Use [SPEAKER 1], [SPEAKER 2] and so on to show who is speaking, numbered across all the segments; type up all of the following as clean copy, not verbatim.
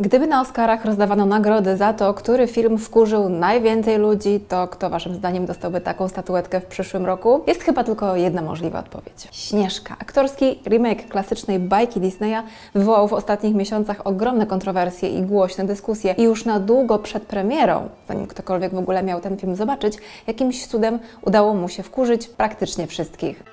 [SPEAKER 1] Gdyby na Oscarach rozdawano nagrody za to, który film wkurzył najwięcej ludzi, to kto waszym zdaniem dostałby taką statuetkę w przyszłym roku? Jest chyba tylko jedna możliwa odpowiedź. Śnieżka. Aktorski remake klasycznej bajki Disneya wywołał w ostatnich miesiącach ogromne kontrowersje i głośne dyskusje. I już na długo przed premierą, zanim ktokolwiek w ogóle miał ten film zobaczyć, jakimś cudem udało mu się wkurzyć praktycznie wszystkich.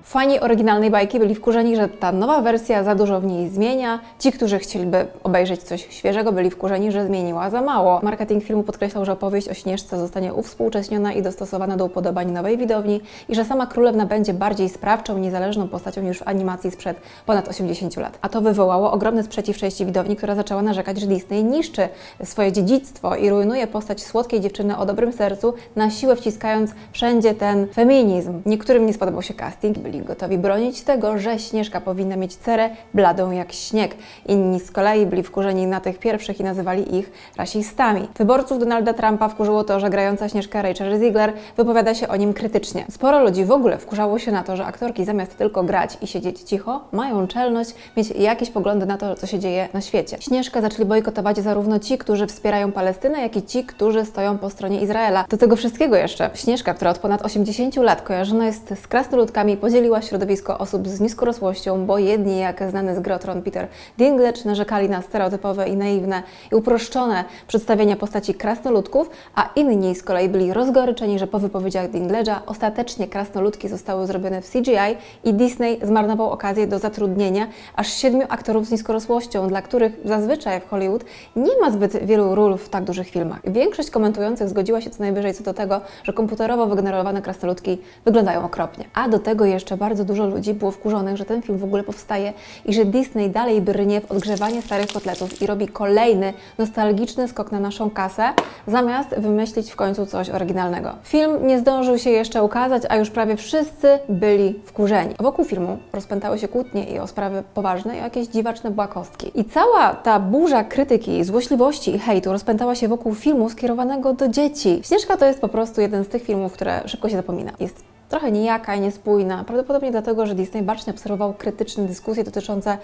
[SPEAKER 1] Fani oryginalnej bajki byli wkurzeni, że ta nowa wersja za dużo w niej zmienia. Ci, którzy chcieliby obejrzeć coś świeżego, byli wkurzeni, że zmieniła za mało. Marketing filmu podkreślał, że opowieść o Śnieżce zostanie uwspółcześniona i dostosowana do upodobań nowej widowni i że sama królewna będzie bardziej sprawczą, niezależną postacią niż w animacji sprzed ponad 80 lat. A to wywołało ogromny sprzeciw części widowni, która zaczęła narzekać, że Disney niszczy swoje dziedzictwo i rujnuje postać słodkiej dziewczyny o dobrym sercu, na siłę wciskając wszędzie ten feminizm. Niektórym nie spodobał się casting, byli gotowi bronić tego, że Śnieżka powinna mieć cerę bladą jak śnieg. Inni z kolei byli wkurzeni na tych pierwszych i nazywali ich rasistami. Wyborców Donalda Trumpa wkurzyło to, że grająca Śnieżkę Rachel Ziegler wypowiada się o nim krytycznie. Sporo ludzi w ogóle wkurzało się na to, że aktorki zamiast tylko grać i siedzieć cicho, mają czelność mieć jakieś poglądy na to, co się dzieje na świecie. Śnieżkę zaczęli bojkotować zarówno ci, którzy wspierają Palestynę, jak i ci, którzy stoją po stronie Izraela. Do tego wszystkiego jeszcze Śnieżka, która od ponad 80 lat kojarzona jest z krasnoludkami, podzieliła środowisko osób z niskorosłością, bo jedni, jak znany z gry o Tron Peter Dinklage, narzekali na stereotypowe i naiwne i uproszczone przedstawienia postaci krasnoludków, a inni z kolei byli rozgoryczeni, że po wypowiedziach Dinklage'a ostatecznie krasnoludki zostały zrobione w CGI i Disney zmarnował okazję do zatrudnienia aż 7 aktorów z niskorosłością, dla których zazwyczaj w Hollywood nie ma zbyt wielu ról w tak dużych filmach. Większość komentujących zgodziła się co najwyżej co do tego, że komputerowo wygenerowane krasnoludki wyglądają okropnie. A do tego jeszcze bardzo dużo ludzi było wkurzonych, że ten film w ogóle powstaje i że Disney dalej brnie w odgrzewanie starych kotletów i robi kolejny nostalgiczny skok na naszą kasę, zamiast wymyślić w końcu coś oryginalnego. Film nie zdążył się jeszcze ukazać, a już prawie wszyscy byli wkurzeni. Wokół filmu rozpętały się kłótnie i o sprawy poważne, i o jakieś dziwaczne błakostki. I cała ta burza krytyki, złośliwości i hejtu rozpętała się wokół filmu skierowanego do dzieci. Śnieżka to jest po prostu jeden z tych filmów, które szybko się zapomina. Jest trochę nijaka i niespójna, prawdopodobnie dlatego, że Disney bacznie obserwował krytyczne dyskusje dotyczące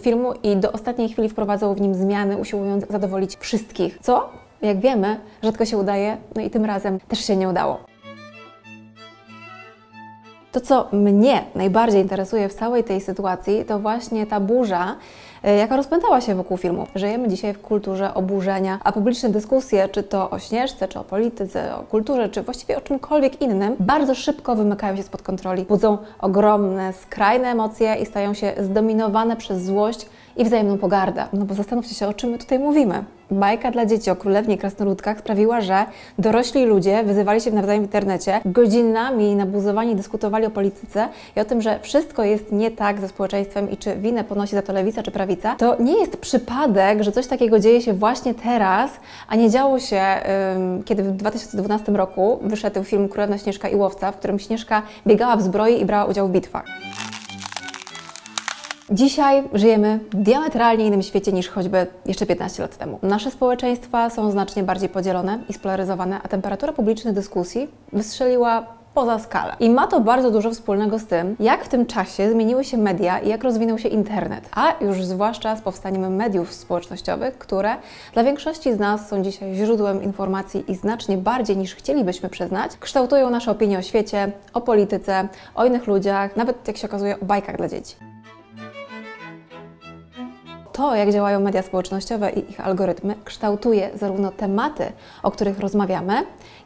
[SPEAKER 1] filmu i do ostatniej chwili wprowadzał w nim zmiany, usiłując zadowolić wszystkich. Co, jak wiemy, rzadko się udaje, no i tym razem też się nie udało. To, co mnie najbardziej interesuje w całej tej sytuacji, to właśnie ta burza, jaka rozpętała się wokół filmu. Żyjemy dzisiaj w kulturze oburzenia, a publiczne dyskusje, czy to o Śnieżce, czy o polityce, o kulturze, czy właściwie o czymkolwiek innym, bardzo szybko wymykają się spod kontroli. Budzą ogromne, skrajne emocje i stają się zdominowane przez złość i wzajemną pogardę. No bo zastanówcie się, o czym my tutaj mówimy. Bajka dla dzieci o królewnie i krasnoludkach sprawiła, że dorośli ludzie wyzywali się nawzajem w internecie, godzinami nabuzowani dyskutowali o polityce i o tym, że wszystko jest nie tak ze społeczeństwem i czy winę ponosi za to lewica czy prawica. To nie jest przypadek, że coś takiego dzieje się właśnie teraz, a nie działo się, kiedy w 2012 roku wyszedł film Królewna Śnieżka i Łowca, w którym Śnieżka biegała w zbroi i brała udział w bitwach. Dzisiaj żyjemy w diametralnie innym świecie niż choćby jeszcze 15 lat temu. Nasze społeczeństwa są znacznie bardziej podzielone i spolaryzowane, a temperatura publicznej dyskusji wystrzeliła poza skalę. I ma to bardzo dużo wspólnego z tym, jak w tym czasie zmieniły się media i jak rozwinął się internet, a już zwłaszcza z powstaniem mediów społecznościowych, które dla większości z nas są dzisiaj źródłem informacji i znacznie bardziej niż chcielibyśmy przyznać, kształtują nasze opinie o świecie, o polityce, o innych ludziach, nawet jak się okazuje o bajkach dla dzieci. To, jak działają media społecznościowe i ich algorytmy, kształtuje zarówno tematy, o których rozmawiamy,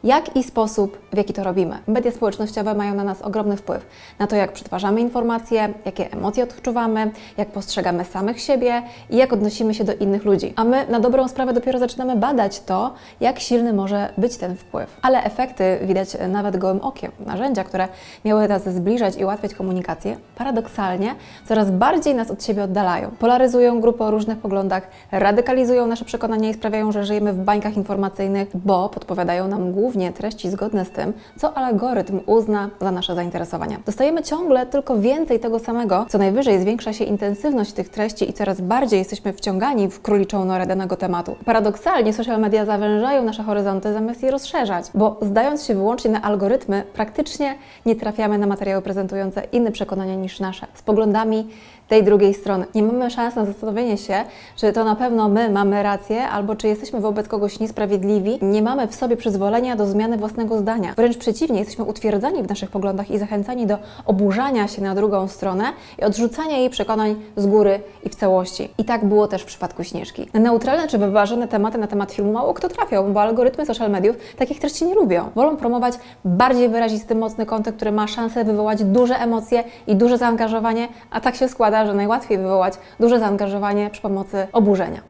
[SPEAKER 1] jak i sposób, w jaki to robimy. Media społecznościowe mają na nas ogromny wpływ na to, jak przetwarzamy informacje, jakie emocje odczuwamy, jak postrzegamy samych siebie i jak odnosimy się do innych ludzi. A my na dobrą sprawę dopiero zaczynamy badać to, jak silny może być ten wpływ. Ale efekty widać nawet gołym okiem. Narzędzia, które miały nas zbliżać i ułatwiać komunikację, paradoksalnie coraz bardziej nas od siebie oddalają. Polaryzują grupy o różnych poglądach, radykalizują nasze przekonania i sprawiają, że żyjemy w bańkach informacyjnych, bo podpowiadają nam głównie treści zgodne z tym, co algorytm uzna za nasze zainteresowania. Dostajemy ciągle tylko więcej tego samego, co najwyżej zwiększa się intensywność tych treści i coraz bardziej jesteśmy wciągani w króliczą norę danego tematu. Paradoksalnie social media zawężają nasze horyzonty zamiast je rozszerzać, bo zdając się wyłącznie na algorytmy, praktycznie nie trafiamy na materiały prezentujące inne przekonania niż nasze, z poglądami tej drugiej strony. Nie mamy szans na zastanowienie się, czy to na pewno my mamy rację, albo czy jesteśmy wobec kogoś niesprawiedliwi. Nie mamy w sobie przyzwolenia do zmiany własnego zdania. Wręcz przeciwnie, jesteśmy utwierdzani w naszych poglądach i zachęcani do oburzania się na drugą stronę i odrzucania jej przekonań z góry i w całości. I tak było też w przypadku Śnieżki. Na neutralne czy wyważone tematy na temat filmu mało kto trafiał, bo algorytmy social mediów takich treści nie lubią. Wolą promować bardziej wyrazisty, mocny kontent, który ma szansę wywołać duże emocje i duże zaangażowanie, a tak się składa, że najłatwiej wywołać duże zaangażowanie przy pomocy oburzenia.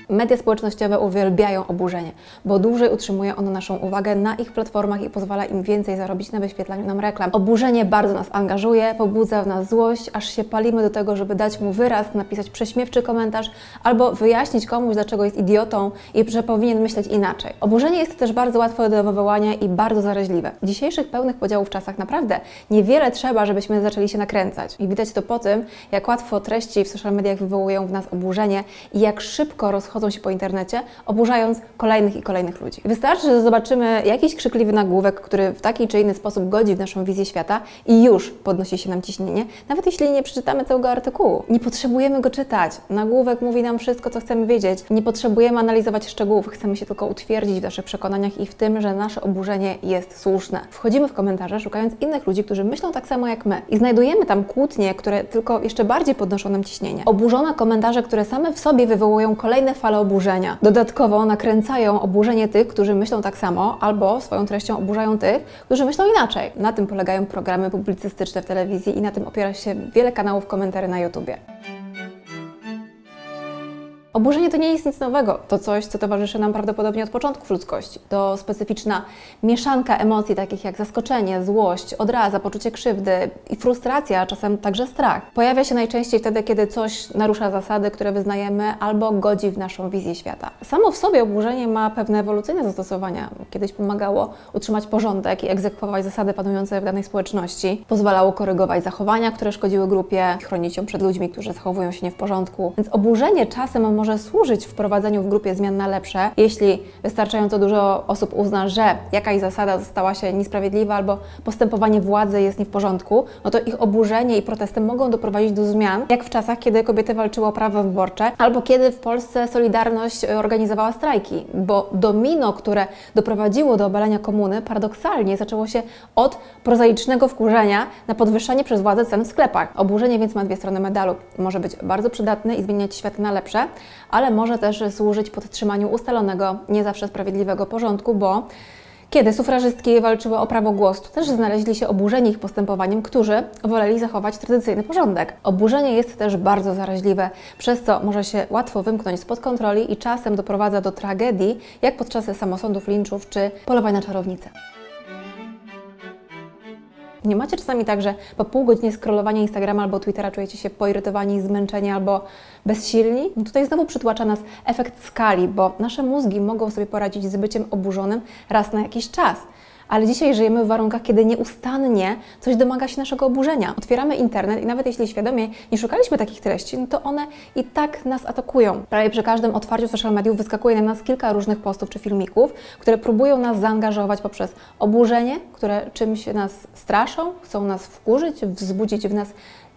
[SPEAKER 1] Media społecznościowe uwielbiają oburzenie, bo dłużej utrzymuje ono naszą uwagę na ich platformach i pozwala im więcej zarobić na wyświetlaniu nam reklam. Oburzenie bardzo nas angażuje, pobudza w nas złość, aż się palimy do tego, żeby dać mu wyraz, napisać prześmiewczy komentarz albo wyjaśnić komuś, dlaczego jest idiotą i że powinien myśleć inaczej. Oburzenie jest też bardzo łatwe do wywołania i bardzo zaraźliwe. W dzisiejszych pełnych podziałów czasach naprawdę niewiele trzeba, żebyśmy zaczęli się nakręcać. I widać to po tym, jak łatwo treści w social mediach wywołują w nas oburzenie i jak szybko rozchodzą się po internecie, oburzając kolejnych i kolejnych ludzi. Wystarczy, że zobaczymy jakiś krzykliwy nagłówek, który w taki czy inny sposób godzi w naszą wizję świata i już podnosi się nam ciśnienie, nawet jeśli nie przeczytamy całego artykułu. Nie potrzebujemy go czytać. Nagłówek mówi nam wszystko, co chcemy wiedzieć. Nie potrzebujemy analizować szczegółów. Chcemy się tylko utwierdzić w naszych przekonaniach i w tym, że nasze oburzenie jest słuszne. Wchodzimy w komentarze, szukając innych ludzi, którzy myślą tak samo jak my. I znajdujemy tam kłótnie, które tylko jeszcze bardziej podnoszą nam ciśnienie. Oburzone komentarze, które same w sobie wywołują kolejne fale oburzenia. Dodatkowo nakręcają oburzenie tych, którzy myślą tak samo, albo swoją treścią oburzają tych, którzy myślą inaczej. Na tym polegają programy publicystyczne w telewizji i na tym opiera się wiele kanałów komentarzy na YouTubie. Oburzenie to nie jest nic nowego. To coś, co towarzyszy nam prawdopodobnie od początków ludzkości. To specyficzna mieszanka emocji takich jak zaskoczenie, złość, odraza, poczucie krzywdy i frustracja, a czasem także strach. Pojawia się najczęściej wtedy, kiedy coś narusza zasady, które wyznajemy, albo godzi w naszą wizję świata. Samo w sobie oburzenie ma pewne ewolucyjne zastosowania. Kiedyś pomagało utrzymać porządek i egzekwować zasady panujące w danej społeczności. Pozwalało korygować zachowania, które szkodziły grupie, chronić ją przed ludźmi, którzy zachowują się nie w porządku. Więc oburzenie czasem może służyć wprowadzeniu w grupie zmian na lepsze, jeśli wystarczająco dużo osób uzna, że jakaś zasada stała się niesprawiedliwa albo postępowanie władzy jest nie w porządku, no to ich oburzenie i protesty mogą doprowadzić do zmian, jak w czasach, kiedy kobiety walczyły o prawa wyborcze, albo kiedy w Polsce Solidarność organizowała strajki, bo domino, które doprowadziło do obalenia komuny, paradoksalnie zaczęło się od prozaicznego wkurzenia na podwyższanie przez władzę cen w sklepach. Oburzenie więc ma dwie strony medalu. Może być bardzo przydatne i zmieniać świat na lepsze, ale może też służyć podtrzymaniu ustalonego, nie zawsze sprawiedliwego porządku, bo kiedy sufrażystki walczyły o prawo głosu, też znaleźli się oburzeni ich postępowaniem, którzy woleli zachować tradycyjny porządek. Oburzenie jest też bardzo zaraźliwe, przez co może się łatwo wymknąć spod kontroli i czasem doprowadza do tragedii, jak podczas samosądów, linczów czy polowań na czarownice. Nie macie czasami tak, że po pół godziny scrollowania Instagrama albo Twittera czujecie się poirytowani, zmęczeni albo bezsilni? No tutaj znowu przytłacza nas efekt skali, bo nasze mózgi mogą sobie poradzić z byciem oburzonym raz na jakiś czas. Ale dzisiaj żyjemy w warunkach, kiedy nieustannie coś domaga się naszego oburzenia. Otwieramy internet i nawet jeśli świadomie nie szukaliśmy takich treści, no to one i tak nas atakują. Prawie przy każdym otwarciu social mediów wyskakuje na nas kilka różnych postów czy filmików, które próbują nas zaangażować poprzez oburzenie, które czymś nas straszą, chcą nas wkurzyć, wzbudzić w nas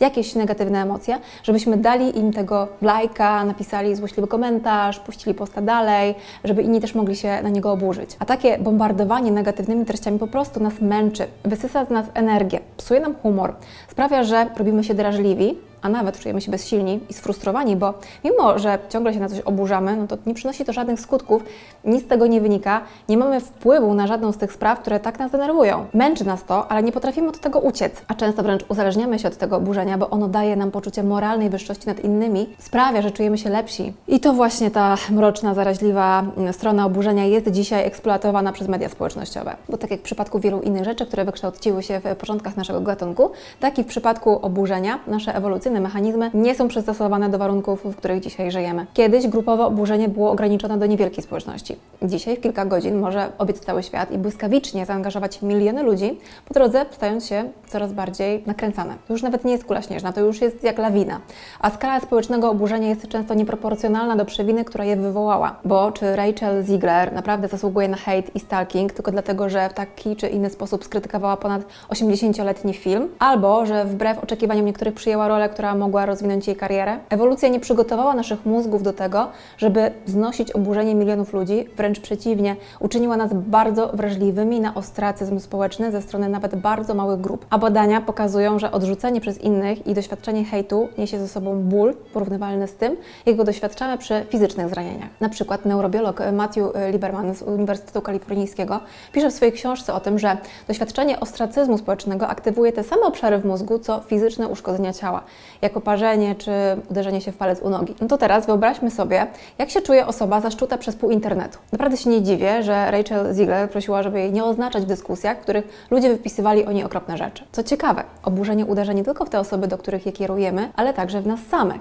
[SPEAKER 1] jakieś negatywne emocje, żebyśmy dali im tego lajka, napisali złośliwy komentarz, puścili posta dalej, żeby inni też mogli się na niego oburzyć. A takie bombardowanie negatywnymi treściami po prostu nas męczy, wysysa z nas energię, psuje nam humor, sprawia, że robimy się drażliwi, a nawet czujemy się bezsilni i sfrustrowani, bo mimo, że ciągle się na coś oburzamy, no to nie przynosi to żadnych skutków, nic z tego nie wynika, nie mamy wpływu na żadną z tych spraw, które tak nas denerwują. Męczy nas to, ale nie potrafimy od tego uciec, a często wręcz uzależniamy się od tego oburzenia, bo ono daje nam poczucie moralnej wyższości nad innymi, sprawia, że czujemy się lepsi. I to właśnie ta mroczna, zaraźliwa strona oburzenia jest dzisiaj eksploatowana przez media społecznościowe. Bo tak jak w przypadku wielu innych rzeczy, które wykształciły się w początkach naszego gatunku, tak i w przypadku oburzenia nasze ewolucyjne ewolucyjne mechanizmy nie są przystosowane do warunków, w których dzisiaj żyjemy. Kiedyś grupowe oburzenie było ograniczone do niewielkiej społeczności. Dzisiaj w kilka godzin może obiec cały świat i błyskawicznie zaangażować miliony ludzi, po drodze stając się coraz bardziej nakręcane. To już nawet nie jest kula śnieżna, to już jest jak lawina. A skala społecznego oburzenia jest często nieproporcjonalna do przewiny, która je wywołała. Bo czy Rachel Ziegler naprawdę zasługuje na hejt i stalking tylko dlatego, że w taki czy inny sposób skrytykowała ponad 80-letni film? Albo, że wbrew oczekiwaniom niektórych przyjęła rolę, która mogła rozwinąć jej karierę? Ewolucja nie przygotowała naszych mózgów do tego, żeby znosić oburzenie milionów ludzi, wręcz przeciwnie, uczyniła nas bardzo wrażliwymi na ostracyzm społeczny ze strony nawet bardzo małych grup. A badania pokazują, że odrzucenie przez innych i doświadczenie hejtu niesie ze sobą ból porównywalny z tym, jakiego doświadczamy przy fizycznych zranieniach. Na przykład neurobiolog Matthew Lieberman z Uniwersytetu Kalifornijskiego pisze w swojej książce o tym, że doświadczenie ostracyzmu społecznego aktywuje te same obszary w mózgu, co fizyczne uszkodzenia ciała, jak oparzenie czy uderzenie się w palec u nogi. No to teraz wyobraźmy sobie, jak się czuje osoba zaszczuta przez pół internetu. Naprawdę się nie dziwię, że Rachel Ziegler prosiła, żeby jej nie oznaczać w dyskusjach, w których ludzie wypisywali o niej okropne rzeczy. Co ciekawe, oburzenie uderza nie tylko w te osoby, do których je kierujemy, ale także w nas samych.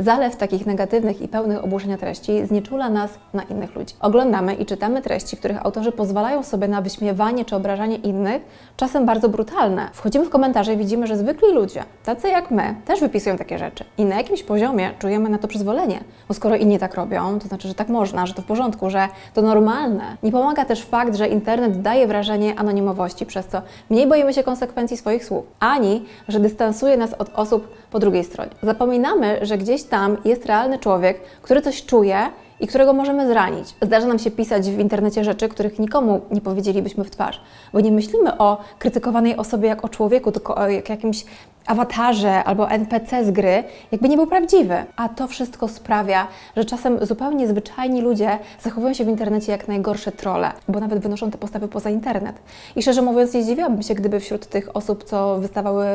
[SPEAKER 1] Zalew takich negatywnych i pełnych oburzenia treści znieczula nas na innych ludzi. Oglądamy i czytamy treści, których autorzy pozwalają sobie na wyśmiewanie czy obrażanie innych, czasem bardzo brutalne. Wchodzimy w komentarze i widzimy, że zwykli ludzie, tacy jak my, też wypisują takie rzeczy. I na jakimś poziomie czujemy na to przyzwolenie. Bo skoro inni tak robią, to znaczy, że tak można, że to w porządku, że to normalne. Nie pomaga też fakt, że internet daje wrażenie anonimowości, przez co mniej boimy się konsekwencji swoich słów, ani że dystansuje nas od osób po drugiej stronie. Zapominamy, że gdzieś tam jest realny człowiek, który coś czuje i którego możemy zranić. Zdarza nam się pisać w internecie rzeczy, których nikomu nie powiedzielibyśmy w twarz, bo nie myślimy o krytykowanej osobie jak o człowieku, tylko o jakimś awatarze albo NPC z gry, jakby nie był prawdziwy. A to wszystko sprawia, że czasem zupełnie zwyczajni ludzie zachowują się w internecie jak najgorsze trolle, bo nawet wynoszą te postawy poza internet. I szczerze mówiąc, nie zdziwiłabym się, gdyby wśród tych osób, co wystawały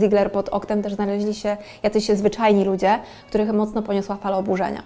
[SPEAKER 1] Ziegler pod oknem, też znaleźli się jacyś zwyczajni ludzie, których mocno poniosła fala oburzenia.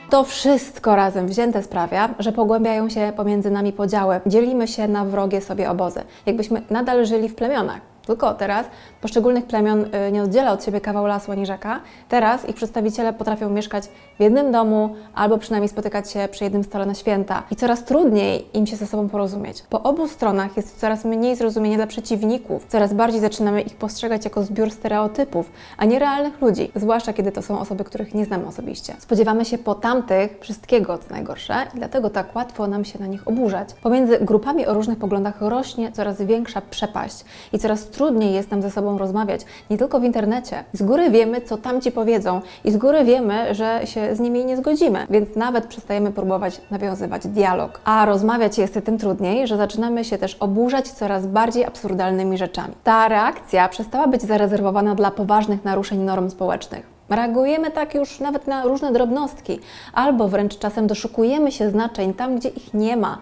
[SPEAKER 1] To wszystko razem wzięte sprawia, że pogłębiają się pomiędzy nami podziały. Dzielimy się na wrogie sobie obozy, jakbyśmy nadal żyli w plemionach. Tylko teraz poszczególnych plemion nie oddziela od siebie kawał lasu ani rzeka. Teraz ich przedstawiciele potrafią mieszkać w jednym domu albo przynajmniej spotykać się przy jednym stole na święta. I coraz trudniej im się ze sobą porozumieć. Po obu stronach jest coraz mniej zrozumienia dla przeciwników. Coraz bardziej zaczynamy ich postrzegać jako zbiór stereotypów, a nie realnych ludzi. Zwłaszcza kiedy to są osoby, których nie znamy osobiście. Spodziewamy się po tamtych wszystkiego, co najgorsze, i dlatego tak łatwo nam się na nich oburzać. Pomiędzy grupami o różnych poglądach rośnie coraz większa przepaść i coraz trudniej jest nam ze sobą rozmawiać, nie tylko w internecie. Z góry wiemy, co tamci powiedzą i z góry wiemy, że się z nimi nie zgodzimy, więc nawet przestajemy próbować nawiązywać dialog. A rozmawiać jest tym trudniej, że zaczynamy się też oburzać coraz bardziej absurdalnymi rzeczami. Ta reakcja przestała być zarezerwowana dla poważnych naruszeń norm społecznych. Reagujemy tak już nawet na różne drobnostki, albo wręcz czasem doszukujemy się znaczeń tam, gdzie ich nie ma.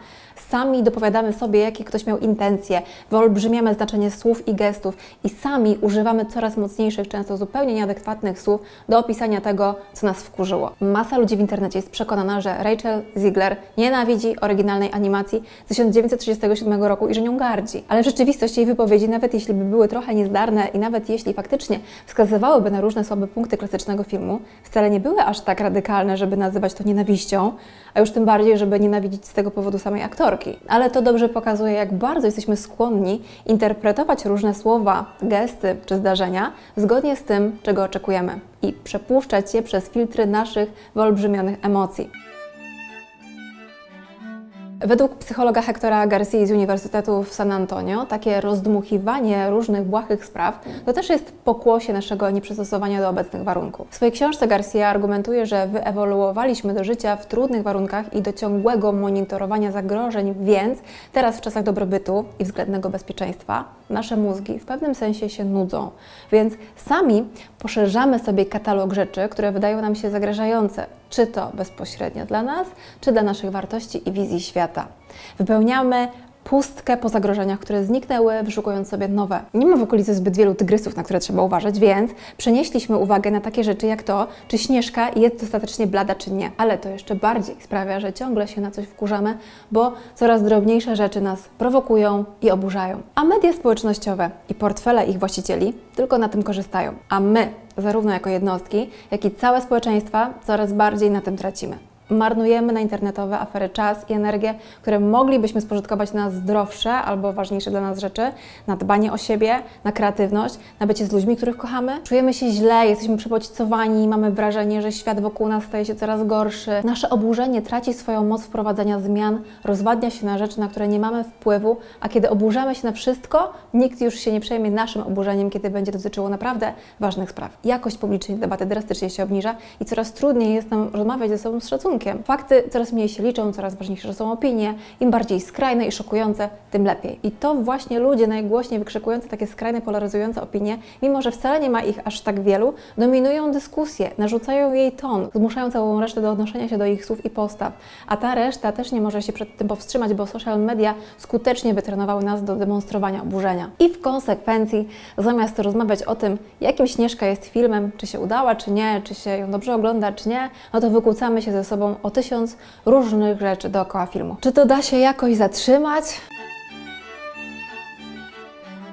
[SPEAKER 1] Sami dopowiadamy sobie, jakie ktoś miał intencje, wyolbrzymiamy znaczenie słów i gestów i sami używamy coraz mocniejszych, często zupełnie nieadekwatnych słów do opisania tego, co nas wkurzyło. Masa ludzi w internecie jest przekonana, że Rachel Ziegler nienawidzi oryginalnej animacji z 1937 roku i że nią gardzi. Ale w rzeczywistości jej wypowiedzi, nawet jeśli by były trochę niezdarne i nawet jeśli faktycznie wskazywałyby na różne słabe punkty klasycznego filmu, wcale nie były aż tak radykalne, żeby nazywać to nienawiścią, a już tym bardziej, żeby nienawidzić z tego powodu samej aktorki. Ale to dobrze pokazuje, jak bardzo jesteśmy skłonni interpretować różne słowa, gesty czy zdarzenia zgodnie z tym, czego oczekujemy i przepuszczać je przez filtry naszych wyolbrzymionych emocji. Według psychologa Hectora Garcii z Uniwersytetu w San Antonio takie rozdmuchiwanie różnych błahych spraw to też jest pokłosie naszego nieprzystosowania do obecnych warunków. W swojej książce Garcia argumentuje, że wyewoluowaliśmy do życia w trudnych warunkach i do ciągłego monitorowania zagrożeń, więc teraz w czasach dobrobytu i względnego bezpieczeństwa nasze mózgi w pewnym sensie się nudzą. Więc sami poszerzamy sobie katalog rzeczy, które wydają nam się zagrażające, czy to bezpośrednio dla nas, czy dla naszych wartości i wizji świata. Wypełniamy pustkę po zagrożeniach, które zniknęły, wyszukując sobie nowe. Nie ma w okolicy zbyt wielu tygrysów, na które trzeba uważać, więc przenieśliśmy uwagę na takie rzeczy jak to, czy Śnieżka jest dostatecznie blada, czy nie. Ale to jeszcze bardziej sprawia, że ciągle się na coś wkurzamy, bo coraz drobniejsze rzeczy nas prowokują i oburzają. A media społecznościowe i portfele ich właścicieli tylko na tym korzystają. A my, zarówno jako jednostki, jak i całe społeczeństwa, coraz bardziej na tym tracimy. Marnujemy na internetowe afery czas i energię, które moglibyśmy spożytkować na zdrowsze albo ważniejsze dla nas rzeczy, na dbanie o siebie, na kreatywność, na bycie z ludźmi, których kochamy. Czujemy się źle, jesteśmy przebodźcowani, mamy wrażenie, że świat wokół nas staje się coraz gorszy. Nasze oburzenie traci swoją moc wprowadzania zmian, rozwadnia się na rzeczy, na które nie mamy wpływu, a kiedy oburzamy się na wszystko, nikt już się nie przejmie naszym oburzeniem, kiedy będzie dotyczyło naprawdę ważnych spraw. Jakość publicznej debaty drastycznie się obniża i coraz trudniej jest nam rozmawiać ze sobą z szacunkiem. Fakty coraz mniej się liczą, coraz ważniejsze są opinie. Im bardziej skrajne i szokujące, tym lepiej. I to właśnie ludzie najgłośniej wykrzykujący takie skrajne, polaryzujące opinie, mimo że wcale nie ma ich aż tak wielu, dominują dyskusję, narzucają jej ton, zmuszają całą resztę do odnoszenia się do ich słów i postaw. A ta reszta też nie może się przed tym powstrzymać, bo social media skutecznie wytrenowały nas do demonstrowania oburzenia. I w konsekwencji, zamiast rozmawiać o tym, jakim Śnieżka jest filmem, czy się udała, czy nie, czy się ją dobrze ogląda, czy nie, no to wykłócamy się ze sobą o 1000 różnych rzeczy dookoła filmu. Czy to da się jakoś zatrzymać?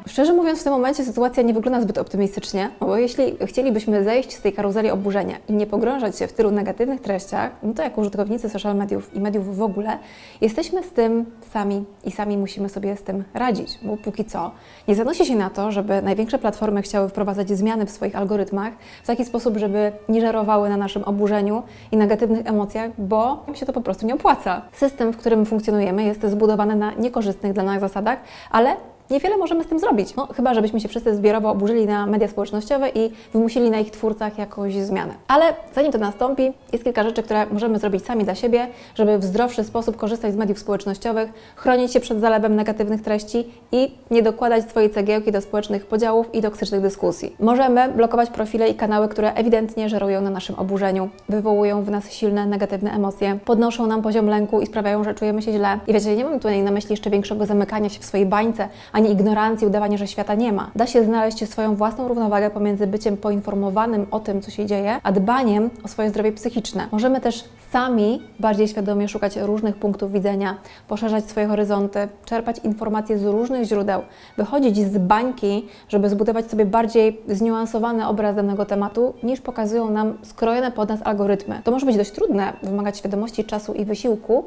[SPEAKER 1] Szczerze mówiąc, w tym momencie sytuacja nie wygląda zbyt optymistycznie, bo jeśli chcielibyśmy zejść z tej karuzeli oburzenia i nie pogrążać się w tylu negatywnych treściach, no to jako użytkownicy social mediów i mediów w ogóle jesteśmy z tym sami i sami musimy sobie z tym radzić, bo póki co nie zanosi się na to, żeby największe platformy chciały wprowadzać zmiany w swoich algorytmach w taki sposób, żeby nie żerowały na naszym oburzeniu i negatywnych emocjach, bo im się to po prostu nie opłaca. System, w którym funkcjonujemy, jest zbudowany na niekorzystnych dla nas zasadach, ale niewiele możemy z tym zrobić. No, chyba żebyśmy się wszyscy zbiorowo oburzyli na media społecznościowe i wymusili na ich twórcach jakąś zmianę. Ale zanim to nastąpi, jest kilka rzeczy, które możemy zrobić sami dla siebie, żeby w zdrowszy sposób korzystać z mediów społecznościowych, chronić się przed zalewem negatywnych treści i nie dokładać swojej cegiełki do społecznych podziałów i toksycznych dyskusji. Możemy blokować profile i kanały, które ewidentnie żerują na naszym oburzeniu, wywołują w nas silne negatywne emocje, podnoszą nam poziom lęku i sprawiają, że czujemy się źle. I wiecie, nie mam tutaj na myśli jeszcze większego zamykania się w swojej bańce, ani ignorancji, udawanie, że świata nie ma. Da się znaleźć swoją własną równowagę pomiędzy byciem poinformowanym o tym, co się dzieje, a dbaniem o swoje zdrowie psychiczne. Możemy też sami bardziej świadomie szukać różnych punktów widzenia, poszerzać swoje horyzonty, czerpać informacje z różnych źródeł, wychodzić z bańki, żeby zbudować sobie bardziej zniuansowany obraz danego tematu, niż pokazują nam skrojone pod nas algorytmy. To może być dość trudne, wymagać świadomości, czasu i wysiłku,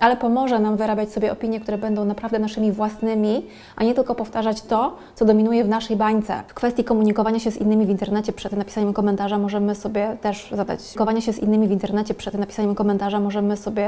[SPEAKER 1] ale pomoże nam wyrabiać sobie opinie, które będą naprawdę naszymi własnymi, a nie tylko powtarzać to, co dominuje w naszej bańce. W kwestii komunikowania się z innymi w internecie przed napisaniem komentarza możemy sobie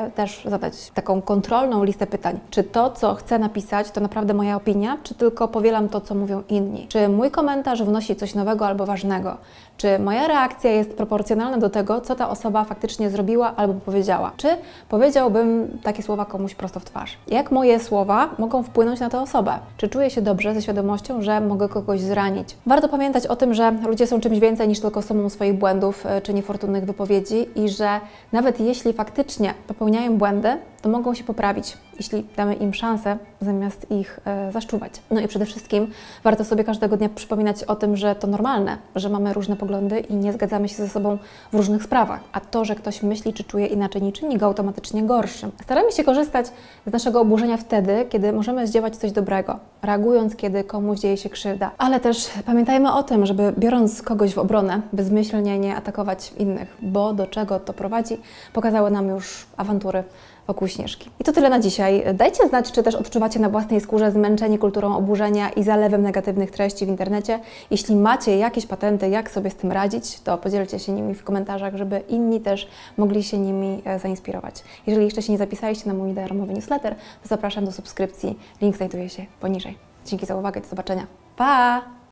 [SPEAKER 1] też zadać taką kontrolną listę pytań. Czy to, co chcę napisać, to naprawdę moja opinia, czy tylko powielam to, co mówią inni? Czy mój komentarz wnosi coś nowego albo ważnego? Czy moja reakcja jest proporcjonalna do tego, co ta osoba faktycznie zrobiła albo powiedziała? Czy powiedziałbym takie słowa komuś prosto w twarz? Jak moje słowa mogą wpłynąć na tę osobę? Czy czuję się dobrze ze świadomością, że mogę kogoś zranić? Warto pamiętać o tym, że ludzie są czymś więcej niż tylko sumą swoich błędów czy niefortunnych wypowiedzi i że nawet jeśli faktycznie popełniają błędy, to mogą się poprawić, jeśli damy im szansę, zamiast ich zaszczuwać. No i przede wszystkim warto sobie każdego dnia przypominać o tym, że to normalne, że mamy różne poglądy i nie zgadzamy się ze sobą w różnych sprawach, a to, że ktoś myśli czy czuje inaczej, nie czyni go automatycznie gorszym. Staramy się korzystać z naszego oburzenia wtedy, kiedy możemy zdziałać coś dobrego, reagując, kiedy komuś dzieje się krzywda. Ale też pamiętajmy o tym, żeby biorąc kogoś w obronę, bezmyślnie nie atakować innych, bo do czego to prowadzi, pokazały nam już awantury wokół Śnieżki. I to tyle na dzisiaj. Dajcie znać, czy też odczuwacie na własnej skórze zmęczeni kulturą oburzenia i zalewem negatywnych treści w internecie. Jeśli macie jakieś patenty, jak sobie z tym radzić, to podzielcie się nimi w komentarzach, żeby inni też mogli się nimi zainspirować. Jeżeli jeszcze się nie zapisaliście na mój darmowy newsletter, to zapraszam do subskrypcji. Link znajduje się poniżej. Dzięki za uwagę, do zobaczenia. Pa!